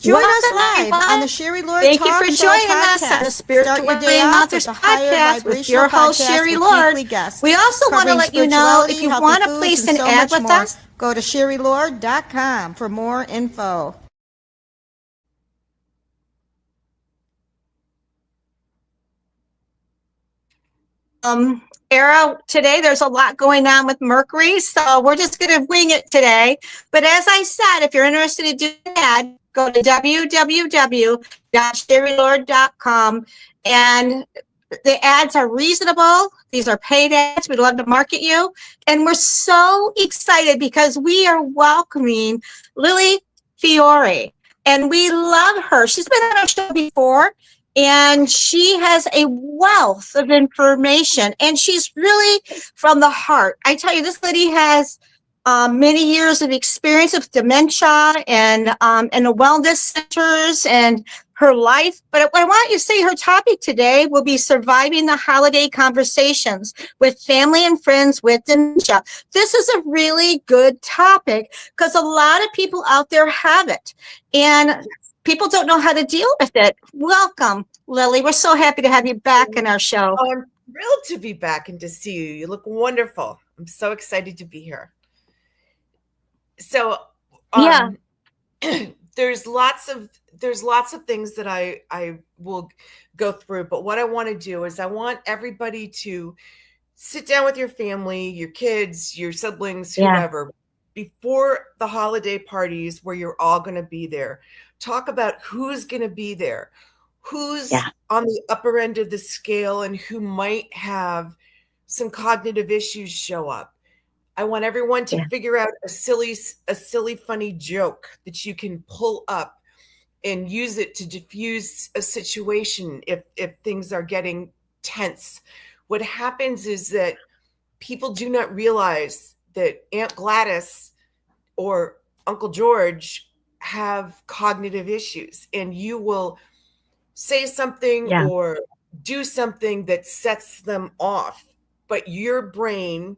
Join us Welcome, live everyone. on the Sherry Lord Thank Talk you for Show joining us podcast. on the Spiritual Start your day Living off Authors with a higher podcast with vibrational your host, podcast Sherry with Lord. weekly guests. We also want to Covering let you know if spirituality, you healthy want to foods, place and an so ad much with more. us. Go to SherryLord.com for more info. Era, today there's a lot going on with Mercury, so we're just going to wing it today. But as I said, if you're interested in doing that, go to www.sherrylord.com, and the ads are reasonable. These are paid ads. We'd love to market you. And we're so excited because we are welcoming Lili Fiore, and we love her. She's been on our show before, and she has a wealth of information, and she's really from the heart. I tell you, this lady has many years of experience with dementia and the wellness centers and her life. But I want you to see her topic today will be surviving the holiday conversations with family and friends with dementia. This is a really good topic because a lot of people out there have it, and people don't know how to deal with it. Welcome, Lili. We're so happy to have you back in our show. Oh, I'm thrilled to be back and to see you. You look wonderful. I'm so excited to be here. So, there's lots of things that I will go through, but what I want to do is I want everybody to sit down with your family, your kids, your siblings, whoever, before the holiday parties where you're all going to be there. Talk about who's going to be there, who's on the upper end of the scale, and who might have some cognitive issues show up. I want everyone to figure out a silly, funny joke that you can pull up and use it to diffuse a situation if things are getting tense. What happens is that people do not realize that Aunt Gladys or Uncle George have cognitive issues, and you will say something or do something that sets them off, but your brain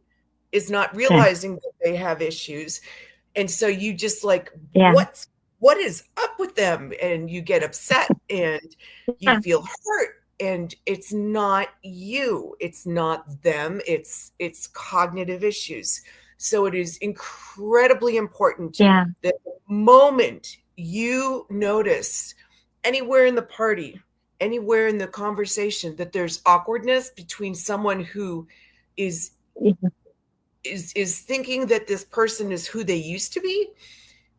is not realizing that they have issues. And so you just like, what is up with them? And you get upset and you feel hurt, and it's not you, it's not them, it's cognitive issues. So it is incredibly important that the moment you notice anywhere in the party, anywhere in the conversation, that there's awkwardness between someone who is thinking that this person is who they used to be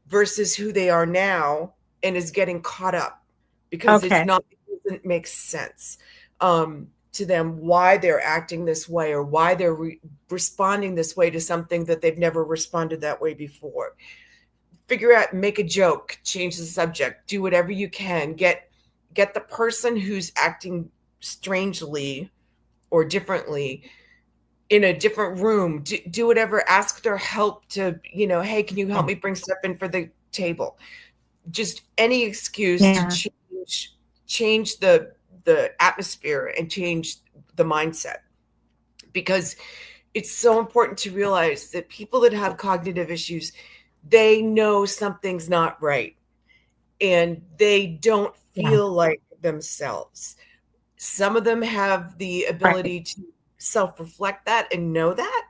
versus who they are now, and is getting caught up because it doesn't make sense to them why they're acting this way, or why they're responding this way to something that they've never responded that way before. Figure out, make a joke, change the subject, do whatever you can. Get the person who's acting strangely or differently in a different room. Do whatever, ask their help to, hey, can you help me bring stuff in for the table? Just any excuse to change the atmosphere and change the mindset, because it's so important to realize that people that have cognitive issues, they know something's not right, and they don't feel like themselves. Some of them have the ability to self-reflect that and know that.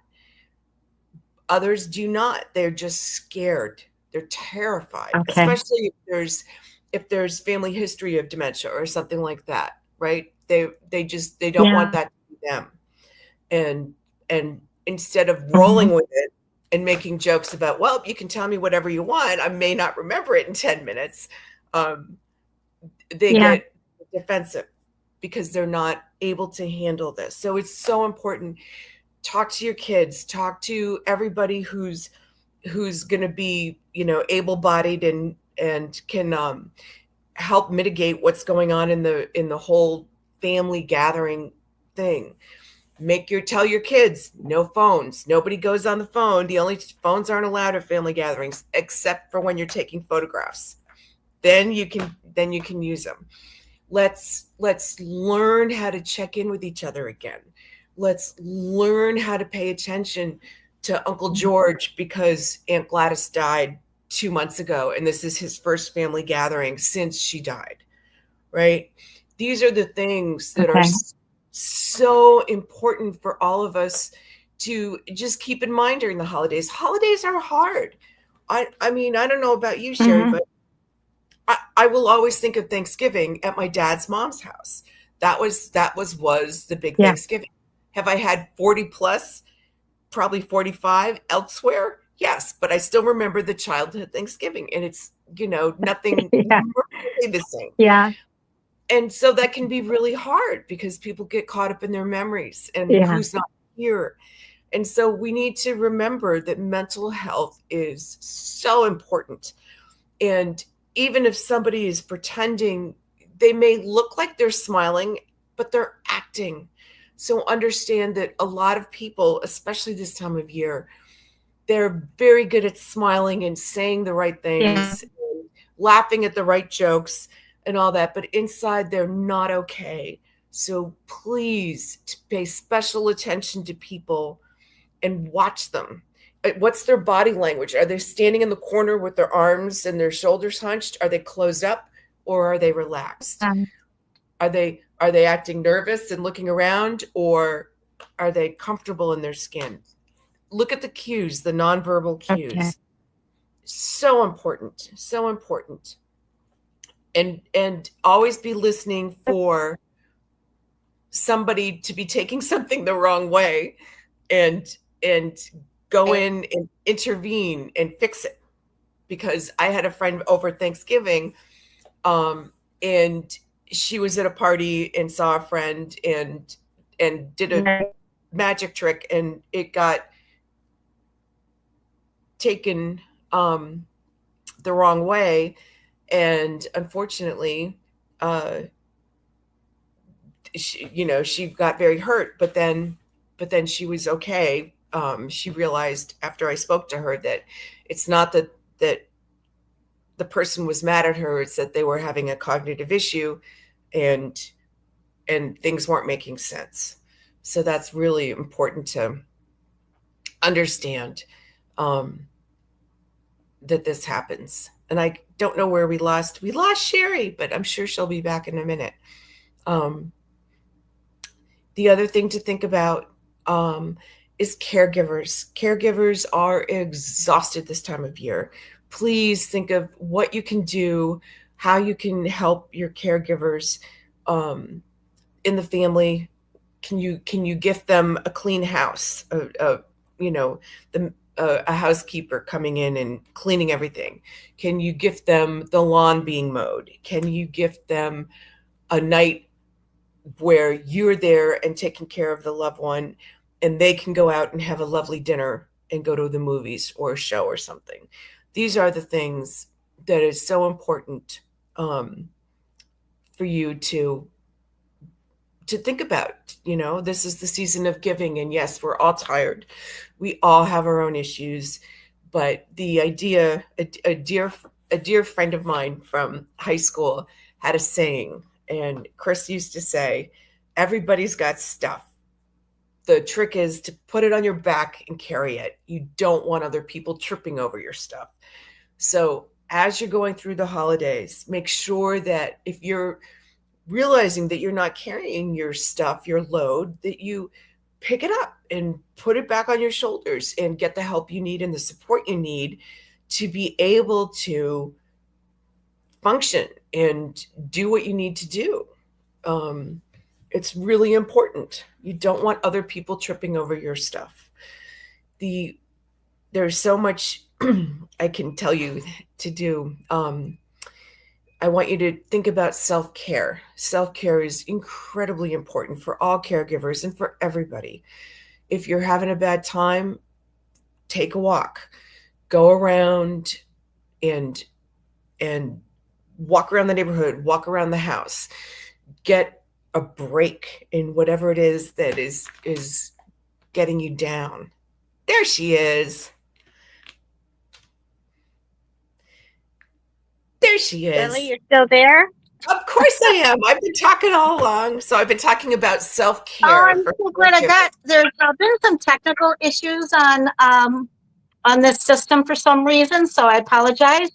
Others do not. They're just scared. They're terrified, especially if there's family history of dementia or something like that, right? They don't want that to be them. And instead of rolling with it and making jokes about, well, you can tell me whatever you want, I may not remember it in 10 minutes. They get defensive because they're not able to handle this. So it's so important. Talk to your kids, talk to everybody who's going to be, able-bodied and can help mitigate what's going on in the whole family gathering thing. Tell your kids, no phones. Nobody goes on the phone. The only phones aren't allowed at family gatherings, except for when you're taking photographs. Then you can use them. Let's learn how to check in with each other again. Let's learn how to pay attention to Uncle George because Aunt Gladys died 2 months ago, and this is his first family gathering since she died, right? These are the things that are so important for all of us to just keep in mind during the holidays. Holidays are hard. I mean, I don't know about you, Sherry, but I will always think of Thanksgiving at my dad's mom's house. That was the big Thanksgiving. Have I had 40 plus, probably 45 elsewhere? Yes, but I still remember the childhood Thanksgiving, and it's, nothing really the same. Yeah. And so that can be really hard because people get caught up in their memories and who's not here. And so we need to remember that mental health is so important. And even if somebody is pretending, they may look like they're smiling, but they're acting. So understand that a lot of people, especially this time of year, they're very good at smiling and saying the right things, and laughing at the right jokes and all that, but inside they're not okay. So please pay special attention to people and watch them. What's their body language? Are they standing in the corner with their arms and their shoulders hunched? Are they closed up, or are they relaxed? Are they acting nervous and looking around, or are they comfortable in their skin? Look at the cues, the nonverbal cues. Okay. So important, so important. And always be listening for somebody to be taking something the wrong way, and go in and intervene and fix it. Because I had a friend over Thanksgiving, and she was at a party and saw a friend and did a magic trick, and it got taken the wrong way, and unfortunately she got very hurt, but then she was okay. She realized after I spoke to her that it's not that the person was mad at her, it's that they were having a cognitive issue and things weren't making sense. So that's really important to understand, that this happens. And I don't know where we lost Sherry, but I'm sure she'll be back in a minute. The other thing to think about is caregivers. Caregivers are exhausted this time of year. Please think of what you can do, how you can help your caregivers in the family. Can you gift them a clean house? A housekeeper coming in and cleaning everything? Can you gift them the lawn being mowed? Can you gift them a night where you're there and taking care of the loved one, and they can go out and have a lovely dinner and go to the movies or a show or something? These are the things that is so important for you to think about. This is the season of giving, and yes, we're all tired. We all have our own issues, but the idea, a dear friend of mine from high school had a saying, and Chris used to say, everybody's got stuff. The trick is to put it on your back and carry it. You don't want other people tripping over your stuff. So as you're going through the holidays, make sure that if you're realizing that you're not carrying your stuff, your load, that you pick it up and put it back on your shoulders and get the help you need and the support you need to be able to function and do what you need to do. It's really important. You don't want other people tripping over your stuff. There's so much I can tell you to do. I want you to think about self-care. Self-care is incredibly important for all caregivers and for everybody. If you're having a bad time, take a walk. Go around and walk around the neighborhood, walk around the house. Get a break in whatever it is that is getting you down. There she is. There she is. Lili, you're still there? Of course I am. I've been talking all along. So I've been talking about self-care. Oh, I'm so glad I got there's been some technical issues on on this system for some reason, so I apologize.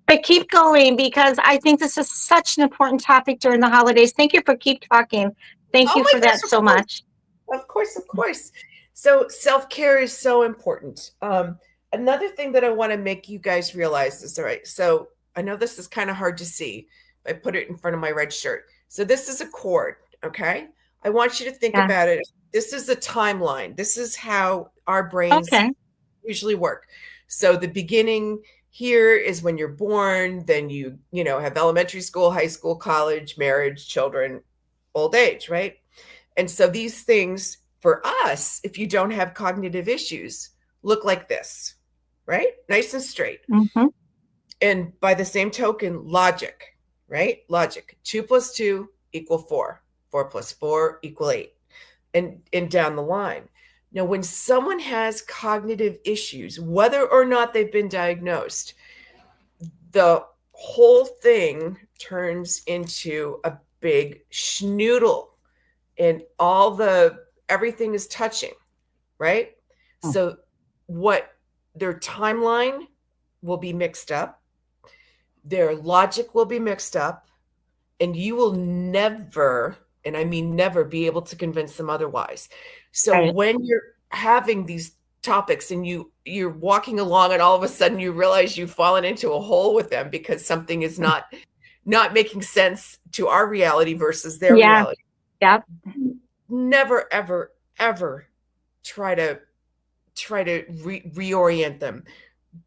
But keep going, because I think this is such an important topic during the holidays. Thank you for keep talking. Thank Oh you my for that gosh, so much. of course, of course. So self-care is so important. Another thing that I want to make you guys realize is, all right, so I know this is kind of hard to see. I put it in front of my red shirt. So this is a cord, okay? I want you to think Yeah. about it. This is a timeline. This is how our brains Okay. usually work. So the beginning here is when you're born, then you have elementary school, high school, college, marriage, children, old age, right? And so these things for us, if you don't have cognitive issues, look like this, right? Nice and straight. Mm-hmm. And by the same token, logic, right? Logic. 2 + 2 = 4. 4 + 4 = 8. And down the line. Now, when someone has cognitive issues, whether or not they've been diagnosed, the whole thing turns into a big schnoodle, and everything is touching, right? Hmm. So their timeline will be mixed up, their logic will be mixed up, and you will never, and I mean never, be able to convince them otherwise. So Right. when you're having these topics and you're walking along and all of a sudden you realize you've fallen into a hole with them because something is not making sense to our reality versus their Yeah. reality. Yep. Never, ever, ever try to reorient them.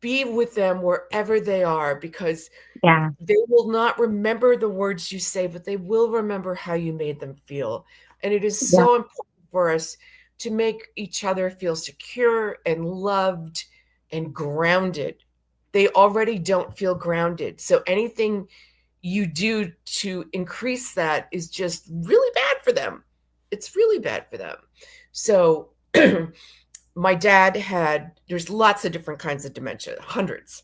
Be with them wherever they are, because Yeah. they will not remember the words you say, but they will remember how you made them feel. And it is so important for us to make each other feel secure and loved and grounded. They already don't feel grounded. So anything you do to increase that is just really bad for them. It's really bad for them. So my dad there's lots of different kinds of dementia, hundreds.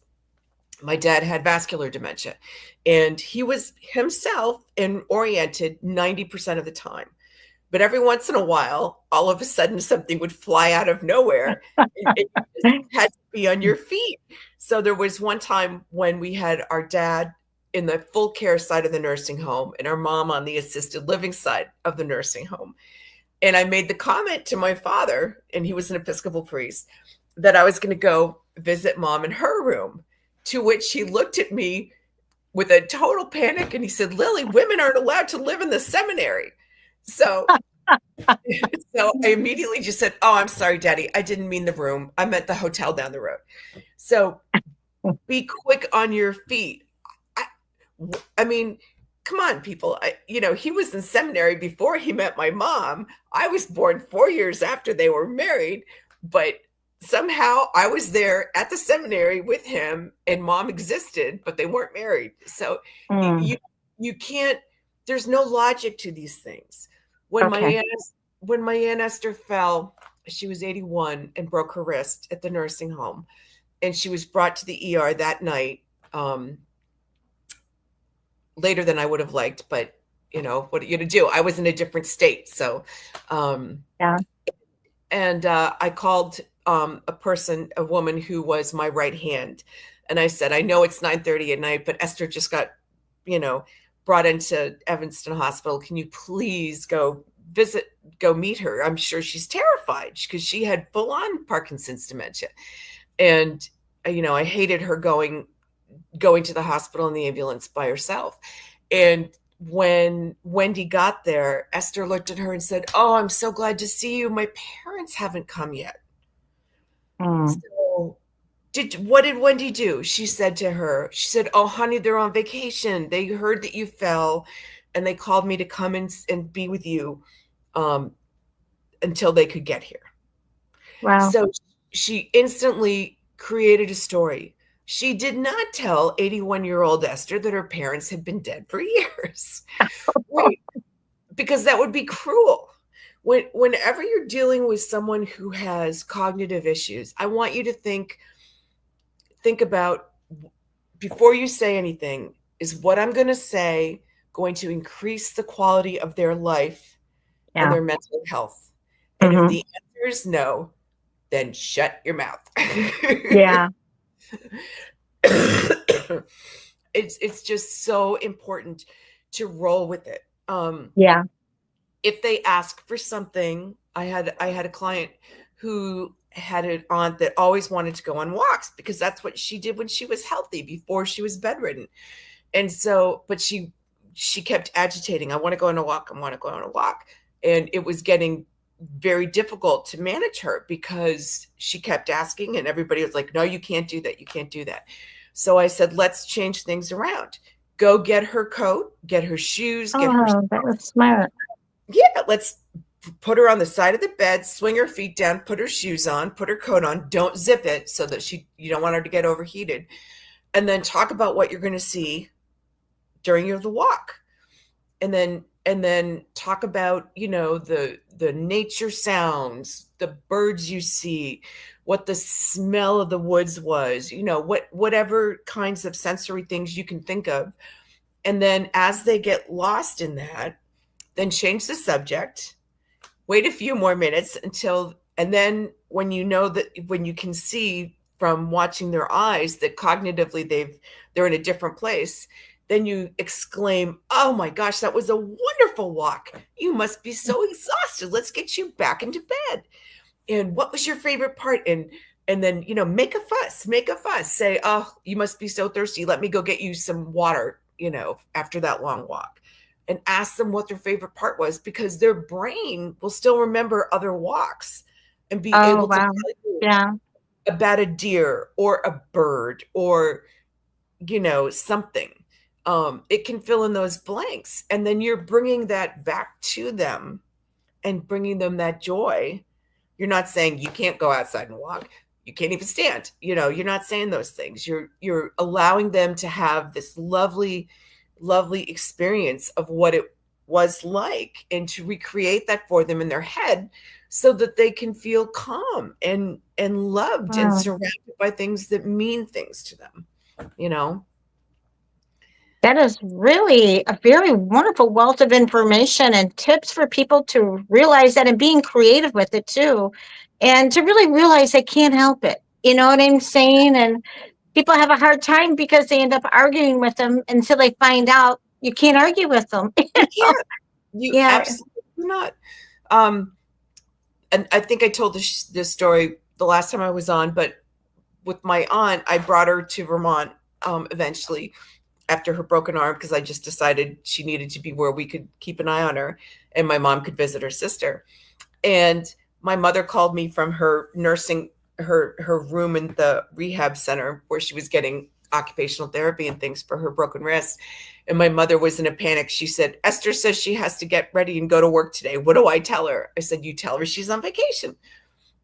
My dad had vascular dementia, and he was himself and oriented 90% of the time. But every once in a while, all of a sudden, something would fly out of nowhere, and you just had to be on your feet. So there was one time when we had our dad in the full care side of the nursing home and our mom on the assisted living side of the nursing home. And I made the comment to my father, and he was an Episcopal priest, that I was going to go visit mom in her room. To which he looked at me with a total panic and he said, "Lily, women aren't allowed to live in the seminary." So, so I immediately just said, "Oh, I'm sorry, Daddy. I didn't mean the room. I meant the hotel down the road." So be quick on your feet. I mean, come on, people. He was in seminary before he met my mom. I was born 4 years after they were married, but somehow I was there at the seminary with him, and mom existed, but they weren't married. So you can't, there's no logic to these things. When my aunt Esther fell, she was 81 and broke her wrist at the nursing home, and she was brought to the ER that night, later than I would have liked, but what are you going to do? I was in a different state. So, and I called a woman who was my right hand. And I said, "I know it's 9:30 at night, but Esther just got, brought into Evanston Hospital. Can you please go meet her? I'm sure she's terrified," because she had full on Parkinson's dementia. And, I hated her going to the hospital in the ambulance by herself. And when Wendy got there, Esther looked at her and said, "Oh, I'm so glad to see you. My parents haven't come yet." So what did Wendy do? She said, "Oh, honey, they're on vacation. They heard that you fell and they called me to come and be with you until they could get here." Wow. So she instantly created a story. She did not tell 81-year-old Esther that her parents had been dead for years, right? Because that would be cruel. Whenever you're dealing with someone who has cognitive issues, I want you to think about, before you say anything, is what I'm going to say going to increase the quality of their life and their mental health? And if the answer is no, then shut your mouth. Yeah. It's just so important to roll with it. Yeah. If they ask for something, I had a client who had an aunt that always wanted to go on walks because that's what she did when she was healthy before she was bedridden. And so, but she kept agitating. I want to go on a walk. I want to go on a walk. And it was getting very difficult to manage her because she kept asking and everybody was like, no, you can't do that. You can't do that. So I said, let's change things around. Go get her coat, get her shoes, get her. Oh, that was smart. Yeah, let's put her on the side of the bed, swing her feet down, put her shoes on, put her coat on, don't zip it so that you don't want her to get overheated. And then talk about what you're going to see during the walk. And then talk about, the nature sounds, the birds you see, what the smell of the woods was, whatever kinds of sensory things you can think of. And then as they get lost in that, then change the subject, wait a few more minutes and then when when you can see from watching their eyes that cognitively they're in a different place, then you exclaim, oh my gosh, that was a wonderful walk. You must be so exhausted. Let's get you back into bed. And what was your favorite part? And then, make a fuss, say, oh, you must be so thirsty. Let me go get you some water, after that long walk. And ask them what their favorite part was, because their brain will still remember other walks and be able to tell you about a deer or a bird or, something. It can fill in those blanks. And then you're bringing that back to them and bringing them that joy. You're not saying you can't go outside and walk. You can't even stand. You're not saying those things. You're allowing them to have this lovely, lovely experience of what it was like and to recreate that for them in their head so that they can feel calm and loved and surrounded by things that mean things to them, That is really a very wonderful wealth of information and tips for people to realize that and being creative with it too. And to really realize they can't help it. You know what I'm saying? And people have a hard time because they end up arguing with them until they find out you can't argue with them. You absolutely not. And I think I told this story the last time I was on, but with my aunt, I brought her to Vermont eventually after her broken arm because I just decided she needed to be where we could keep an eye on her and my mom could visit her sister. And my mother called me from her nursing, her room in the rehab center where she was getting occupational therapy and things for her broken wrist. And my mother was in a panic. She said, Esther says she has to get ready and go to work today. What do I tell her? I said, you tell her she's on vacation.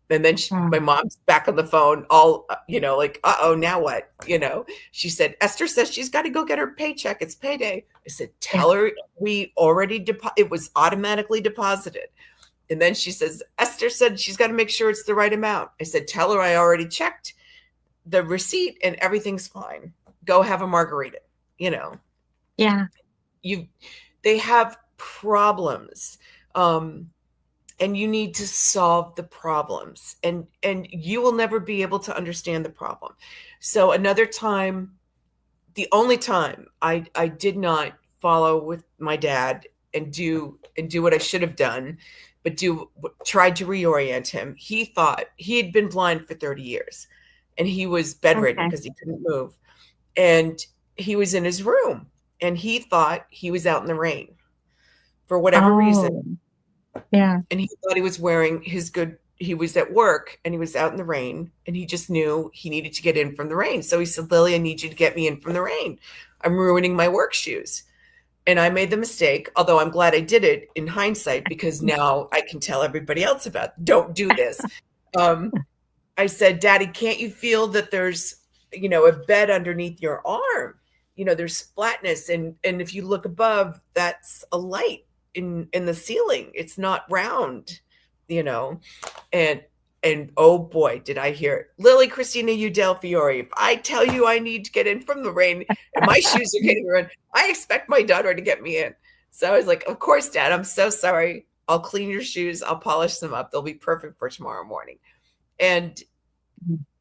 And then my mom's back on the phone, all, like, uh-oh, now what? She said, Esther says she's got to go get her paycheck. It's payday. I said, tell her we already, it was automatically deposited. And then she says, Esther said she's got to make sure it's the right amount. I said, tell her I already checked the receipt and everything's fine. Go have a margarita, Yeah. They have problems. And you need to solve the problems and you will never be able to understand the problem. So another time, the only time I did not follow with my dad and do what I should have done, but tried to reorient him. He thought he had been blind for 30 years and he was bedridden because he couldn't move. And he was in his room and he thought he was out in the rain for whatever reason. Yeah. And he thought he was wearing he was at work and he was out in the rain and he just knew he needed to get in from the rain. So he said, Lily, I need you to get me in from the rain. I'm ruining my work shoes. And I made the mistake, although I'm glad I did it in hindsight because now I can tell everybody else don't do this. I said, Daddy, can't you feel that there's, a bed underneath your arm? There's flatness. And if you look above, that's a light in the ceiling. It's not round, and oh boy, did I hear it. Lily, Christina, Udell, Fiore, if I tell you I need to get in from the rain and my shoes are getting ruined, I expect my daughter to get me in. So I was like, of course, Dad, I'm so sorry. I'll clean your shoes. I'll polish them up. They'll be perfect for tomorrow morning. And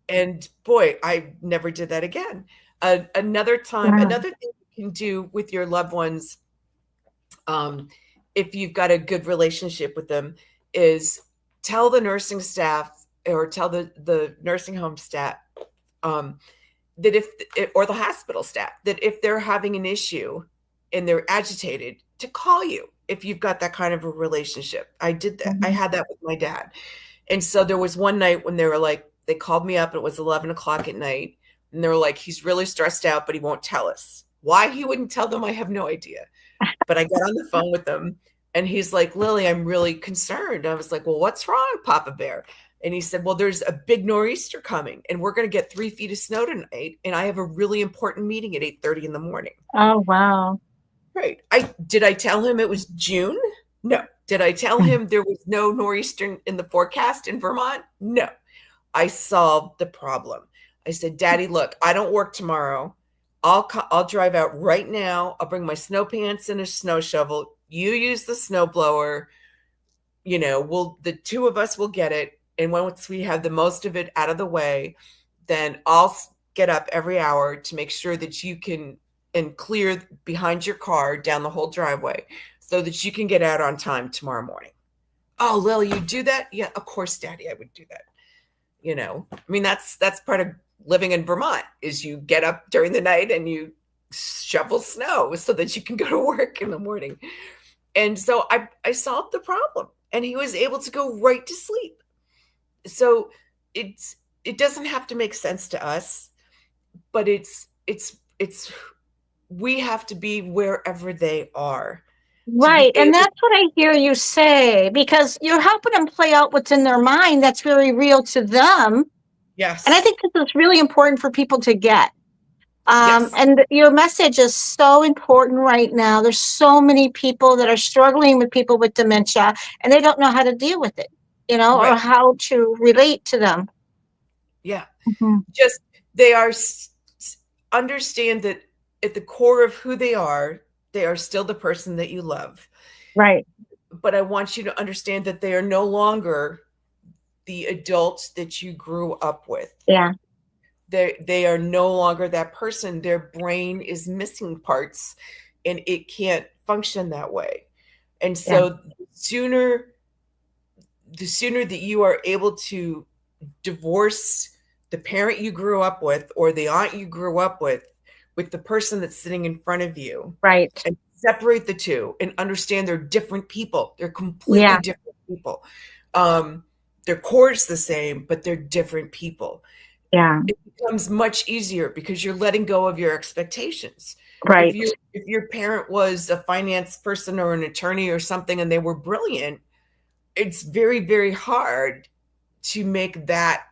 and boy, I never did that again. Another time, Wow. another thing you can do with your loved ones, if you've got a good relationship with them, is tell the nursing staff or tell the nursing home staff, um, that or the hospital staff, that if they're having an issue and they're agitated, to call you if you've got that kind of a relationship. I did that. I had that with my dad. And so there was one night when they called me up. It was 11 o'clock at night. And they were like, he's really stressed out, but he won't tell us. Why he wouldn't tell them, I have no idea. But I got on the phone with him and he's like, Lily, I'm really concerned. I was like, well, what's wrong, Papa Bear? And he said, well, there's a big nor'easter coming and we're going to get 3 feet of snow tonight. And I have a really important meeting at 8:30 in the morning. Oh, wow. Right. Did I tell him it was June? No. Did I tell him there was no nor'easter in the forecast in Vermont? No. I solved the problem. I said, Daddy, look, I don't work tomorrow. I'll drive out right now. I'll bring my snow pants and a snow shovel. You use the snow blower. The two of us will get it. And once we have the most of it out of the way, then I'll get up every hour to make sure that you can and clear behind your car down the whole driveway so that you can get out on time tomorrow morning. Oh, Lily, you do that? Yeah, of course, Daddy, I would do that. That's part of living in Vermont is you get up during the night and you shovel snow so that you can go to work in the morning. And so I solved the problem and he was able to go right to sleep. So it doesn't have to make sense to us, but it's we have to be wherever they are. Right. And that's what I hear you say, because you're helping them play out what's in their mind that's very real to them. Yes. And I think this is really important for people to get. Yes. And your message is so important right now. There's so many people that are struggling with people with dementia and they don't know how to deal with it, Right. or how to relate to them. Yeah. Mm-hmm. Just they are understand that at the core of who they are still the person that you love. Right. But I want you to understand that they are no longer the adults that you grew up with. Yeah. They are no longer that person. Their brain is missing parts and it can't function that way. And so the sooner that you are able to divorce the parent you grew up with or the aunt you grew up with the person that's sitting in front of you. Right. And separate the two and understand they're different people. They're completely different people. Their core is the same, but they're different people. Yeah. It becomes much easier because you're letting go of your expectations. Right. If your parent was a finance person or an attorney or something and they were brilliant, it's very, very hard to make that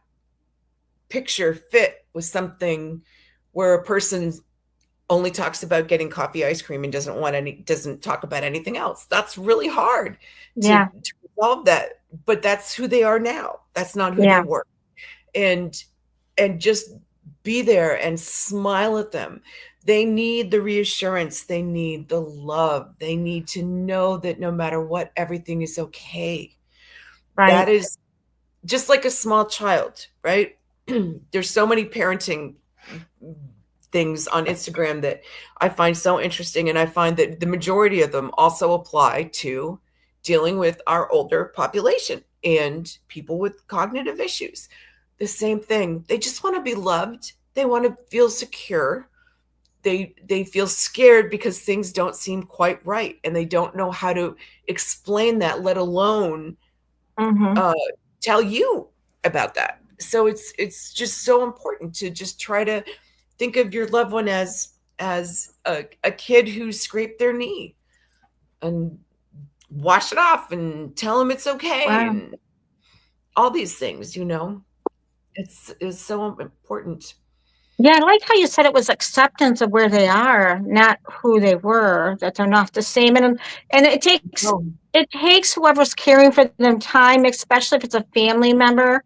picture fit with something where a person only talks about getting coffee, ice cream, and doesn't talk about anything else. That's really hard to resolve that. But that's who they are now. That's not who they were. And just be there and smile at them. They need the reassurance. They need the love. They need to know that no matter what, everything is okay. Right. That is just like a small child, right? There's so many parenting things on Instagram that I find so interesting. And I find that the majority of them also apply to dealing with our older population and people with cognitive issues. The same thing. They just want to be loved. They want to feel secure. They feel scared because things don't seem quite right. And they don't know how to explain that, let alone tell you about that. So it's just so important to just try to think of your loved one as a kid who scraped their knee and wash it off and tell them it's okay. Wow. And all these things, it's so important. Yeah, I like how you said it was acceptance of where they are, not who they were, that they're not the same. And it takes whoever's caring for them time, especially if it's a family member,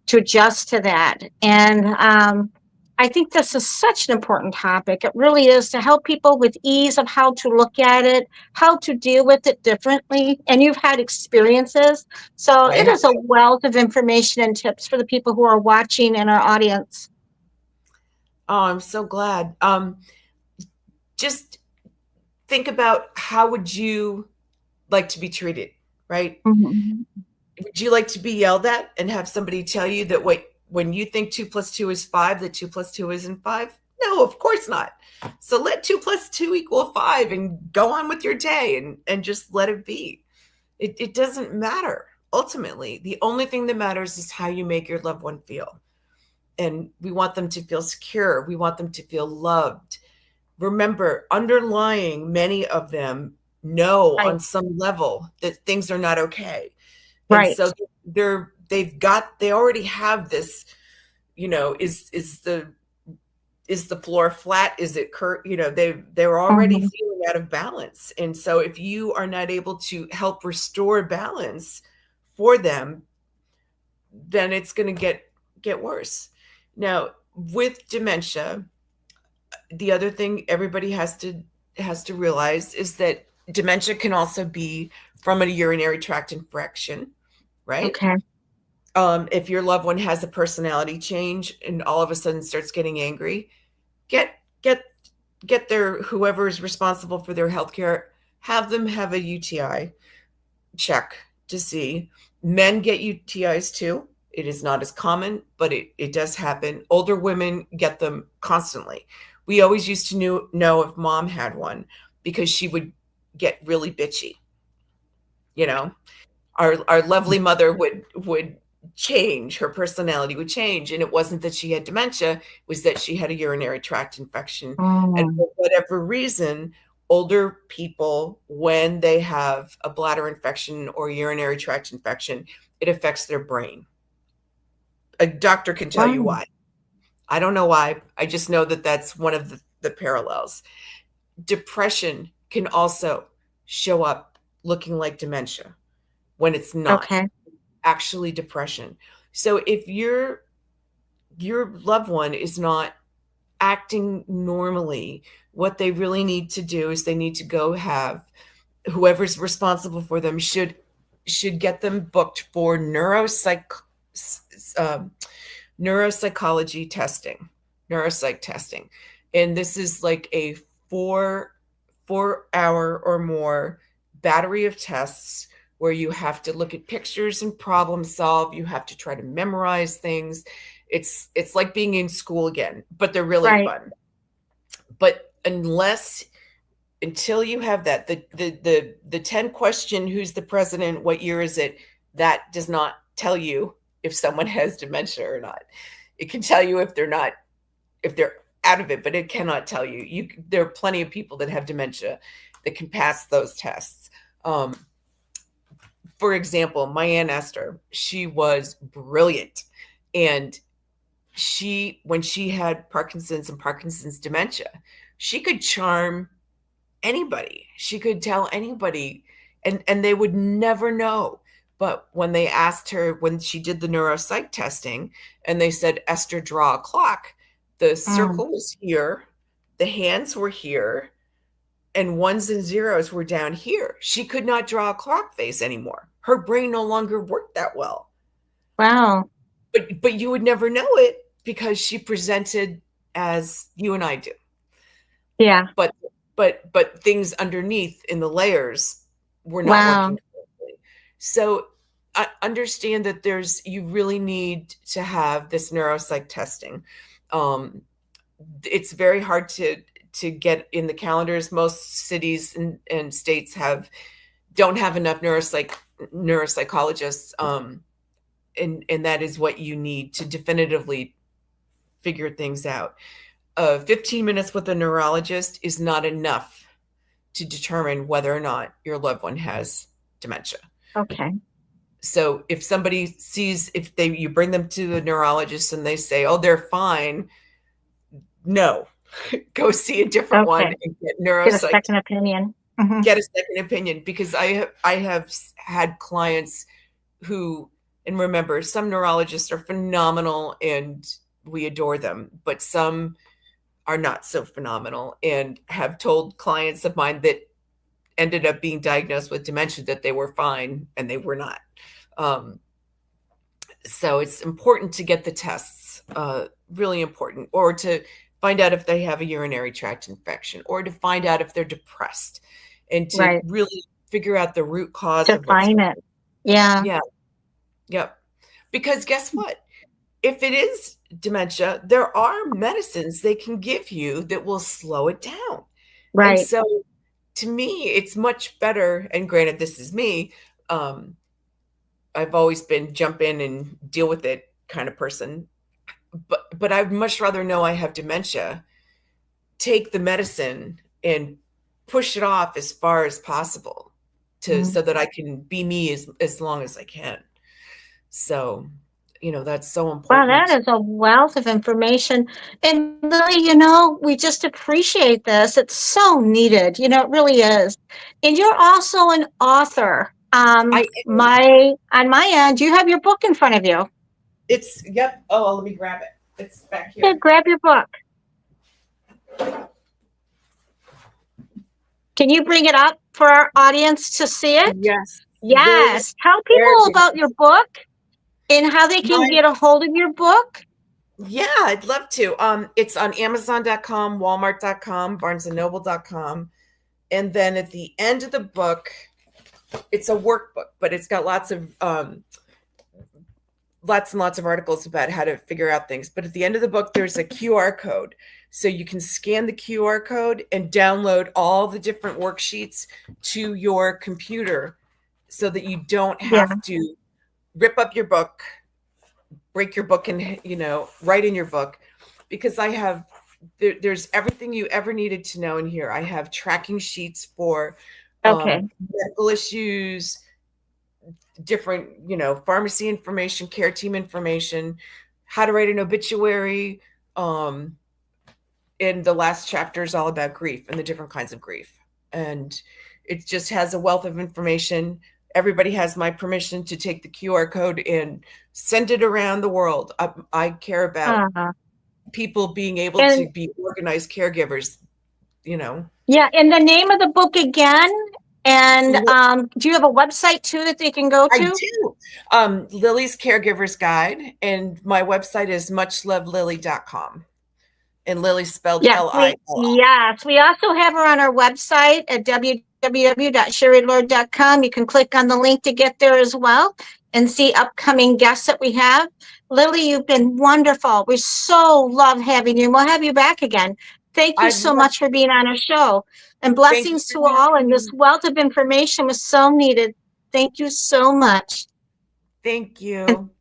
to adjust to that. And I think this is such an important topic. It really is, to help people with ease of how to look at it, how to deal with it differently. And you've had experiences. So I it have. is a wealth of information and tips for the people who are watching in our audience. Oh, I'm so glad. Just think about, how would you like to be treated, right? Mhm. Would you like to be yelled at and have somebody tell you that when you think 2 + 2 is 5, that 2 + 2 isn't 5? No, of course not. So let 2 + 2 equal 5 and go on with your day, and just let it be. It doesn't matter. Ultimately, the only thing that matters is how you make your loved one feel. And we want them to feel secure. We want them to feel loved. Remember, underlying, many of them know Right. on some level that things are not okay. And Right. so they already have this, is the floor flat? Is it they're already Mhm. feeling out of balance. And so if you are not able to help restore balance for them, then it's going to get worse. Now, with dementia, the other thing everybody has to realize is that dementia can also be from a urinary tract infection, right? Okay. If your loved one has a personality change and all of a sudden starts getting angry, get get get their whoever is responsible for their healthcare, have them have a UTI check to see. Men get UTIs too. It is not as common, but it does happen. Older women get them constantly. We always used to know if mom had one because she would get really bitchy. You know, our lovely mother would change, her personality would change, and it wasn't that she had dementia, it was that she had a urinary tract infection. And Mm. for whatever reason, older people, when they have a bladder infection or urinary tract infection, it affects their brain. A doctor can tell you Wow. why. I don't know why. I just know that that's one of the parallels. Depression can also show up looking like dementia when it's not Okay. actually depression. So if your loved one is not acting normally, what they really need to do is they need to go have whoever's responsible for them should get them booked for um, neuropsychology testing, neuropsych testing. And this is like a 4 hour or more battery of tests where you have to look at pictures and problem solve. You have to try to memorize things. It's like being in school again, but they're really Right. fun. But until you have that, the 10 question, who's the president, what year is it, that does not tell you if someone has dementia or not. It can tell you if they're out of it, but it cannot tell you. There are plenty of people that have dementia that can pass those tests. For example, my Aunt Esther, she was brilliant. And when she had Parkinson's and Parkinson's dementia, she could charm anybody. She could tell anybody, and they would never know. But when they asked her, when she did the neuropsych testing, and they said, Esther, draw a clock, the Mm. circle was here, the hands were here, and ones and zeros were down here. She could not draw a clock face anymore. Her brain no longer worked that well. Wow. But you would never know it because she presented as you and I do. Yeah. But things underneath in the layers were not Wow. working correctly. So I understand that you really need to have this neuropsych testing. It's very hard to get in the calendars. Most cities and states don't have enough neuropsychologists, and that is what you need to definitively figure things out. 15 minutes with a neurologist is not enough to determine whether or not your loved one has dementia. Okay. So if somebody you bring them to the neurologist and they say, oh, they're fine, no, go see a different one Okay. and get Get a neuropsych. second opinion. Mhm. Get a second opinion, because I have had clients who, and remember, some neurologists are phenomenal and we adore them, but some are not so phenomenal, and have told clients of mine that ended up being diagnosed with dementia that they were fine, and they were not. So it's important to get the tests, really important, or to find out if they have a urinary tract infection, or to find out if they're depressed, and to really figure out the root cause of what's Define it. Yeah. Yeah. Yep. Because guess what? If it is dementia, there are medicines they can give you that will slow it down. And so to me, it's much better. And granted, this is me. I've always been jump in and deal with it kind of person. But I'd much rather know I have dementia, take the medicine and push it off as far as possible so that I can be me as long as I can. So, that's so important. Wow, that is a wealth of information. And Lili, we just appreciate this. It's so needed. It really is. And you're also an author. On my end, you have your book in front of you. Yep. Oh, let me grab it. It's back here. Yeah, grab your book. Can you bring it up for our audience to see it? Yes. Yes. Tell people about your book and how they can get a hold of your book. Yeah, I'd love to. It's on Amazon.com, Walmart.com, BarnesandNoble.com. And then at the end of the book, it's a workbook, but it's got lots and lots of articles about how to figure out things. But at the end of the book, there's a QR code. So you can scan the QR code and download all the different worksheets to your computer so that you don't have to rip up your book, break your book, and, write in your book, because there's everything you ever needed to know in here. I have tracking sheets for medical issues, different, pharmacy information, care team information, how to write an obituary. And the last chapter is all about grief and the different kinds of grief. And it just has a wealth of information. Everybody has my permission to take the QR code and send it around the world. I care about people being able to be organized caregivers, Yeah, and the name of the book again, and do you have a website too that they can go to? I do. Lili's Caregiver's Guide, and my website is MuchLoveLili.com. And Lili spelled Lili. Yes, we also have her on our website at www.sherrylord.com. You can click on the link to get there as well and see upcoming guests that we have. Lili, you've been wonderful. We so love having you, and we'll have you back again. Thank you so much for being on our show. And blessings to all. And this wealth of information was so needed. Thank you so much. Thank you.